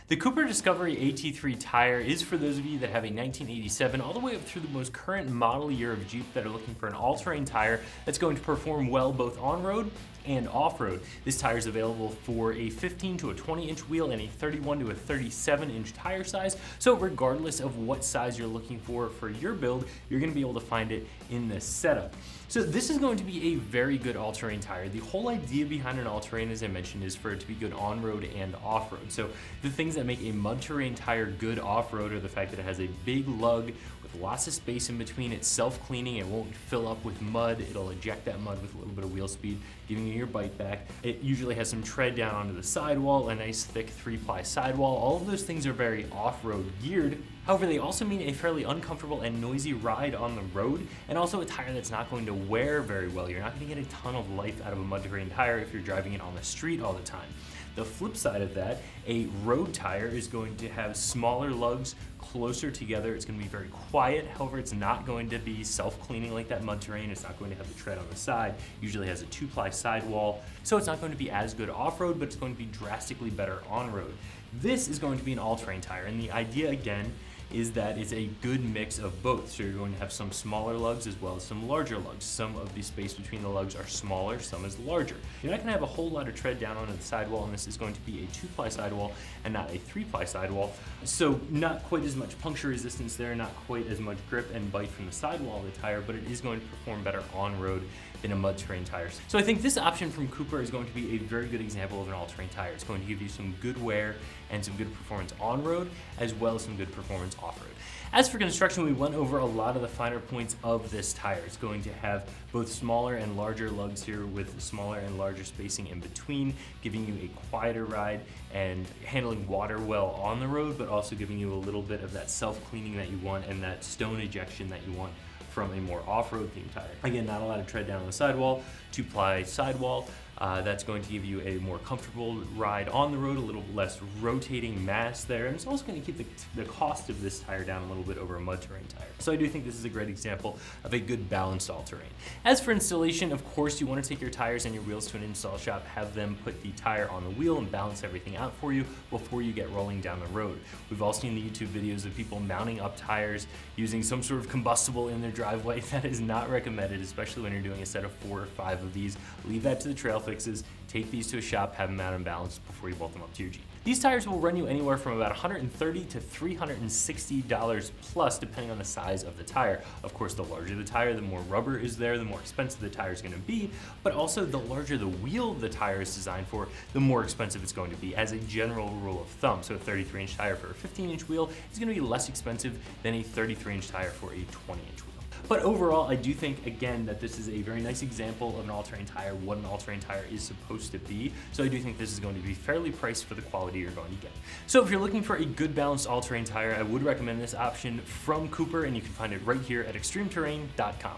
The Cooper Discoverer AT3 tire is for those of you that have a 1987 all the way up through the most current model year of Jeep that are looking for an all-terrain tire that's going to perform well both on-road and off-road. This tire is available for a 15 to a 20-inch wheel and a 31 to a 37-inch tire size. So regardless of what size you're looking for your build, you're going to be able to find it in this setup. So this is going to be a very good all-terrain tire. The whole idea behind an all-terrain, as I mentioned, is for it to be good on-road and off-road. So the things that make a mud-terrain tire good off-road are the fact that it has a big lug with lots of space in between. It's self-cleaning. It won't fill up with mud. It'll eject that mud with a little bit of wheel speed, giving you your bite back. It usually has some tread down onto the sidewall, a nice thick 3-ply sidewall. All of those things are very off-road geared. However, they also mean a fairly uncomfortable and noisy ride on the road, and also a tire that's not going to wear very well. You're not going to get a ton of life out of a mud-terrain tire if you're driving it on the street all the time. The flip side of that, a road tire is going to have smaller lugs closer together. It's going to be very quiet. However, it's not going to be self-cleaning like that mud terrain. It's not going to have the tread on the side. Usually has a 2-ply sidewall. So it's not going to be as good off-road, but it's going to be drastically better on-road. This is going to be an all-terrain tire, and the idea again is that it's a good mix of both. So you're going to have some smaller lugs as well as some larger lugs. Some of the space between the lugs are smaller, some is larger. You're not going to have a whole lot of tread down onto the sidewall, and this is going to be a 2-ply sidewall and not a 3-ply sidewall. So not quite as much puncture resistance there, not quite as much grip and bite from the sidewall of the tire, but it is going to perform better on-road than a mud-terrain tire. So I think this option from Cooper is going to be a very good example of an all-terrain tire. It's going to give you some good wear and some good performance on-road, as well as some good performance off-road. As for construction, we went over a lot of the finer points of this tire. It's going to have both smaller and larger lugs here with smaller and larger spacing in between, giving you a quieter ride and handling water well on the road, but also giving you a little bit of that self-cleaning that you want and that stone ejection that you want from a more off-road themed tire. Again, not a lot of tread down on the sidewall, 2-ply sidewall. That's going to give you a more comfortable ride on the road, a little less rotating mass there, and it's also going to keep the cost of this tire down a little bit over a mud-terrain tire. So I do think this is a great example of a good balanced all-terrain. As for installation, of course, you want to take your tires and your wheels to an install shop, have them put the tire on the wheel and balance everything out for you before you get rolling down the road. We've all seen the YouTube videos of people mounting up tires using some sort of combustible in their driveway. That is not recommended, especially when you're doing a set of 4 or 5 of these. Leave that to the trail fixes. Take these to a shop, have them out and balanced before you bolt them up to your Jeep. These tires will run you anywhere from about $130 to $360 plus, depending on the size of the tire. Of course, the larger the tire, the more rubber is there, the more expensive the tire is going to be, but also the larger the wheel the tire is designed for, the more expensive it's going to be as a general rule of thumb. So a 33-inch tire for a 15-inch wheel is going to be less expensive than a 33-inch tire for a 20-inch wheel. But overall, I do think, again, that this is a very nice example of an all-terrain tire, what an all-terrain tire is supposed to be. So I do think this is going to be fairly priced for the quality you're going to get. So if you're looking for a good balanced all-terrain tire, I would recommend this option from Cooper, and you can find it right here at ExtremeTerrain.com.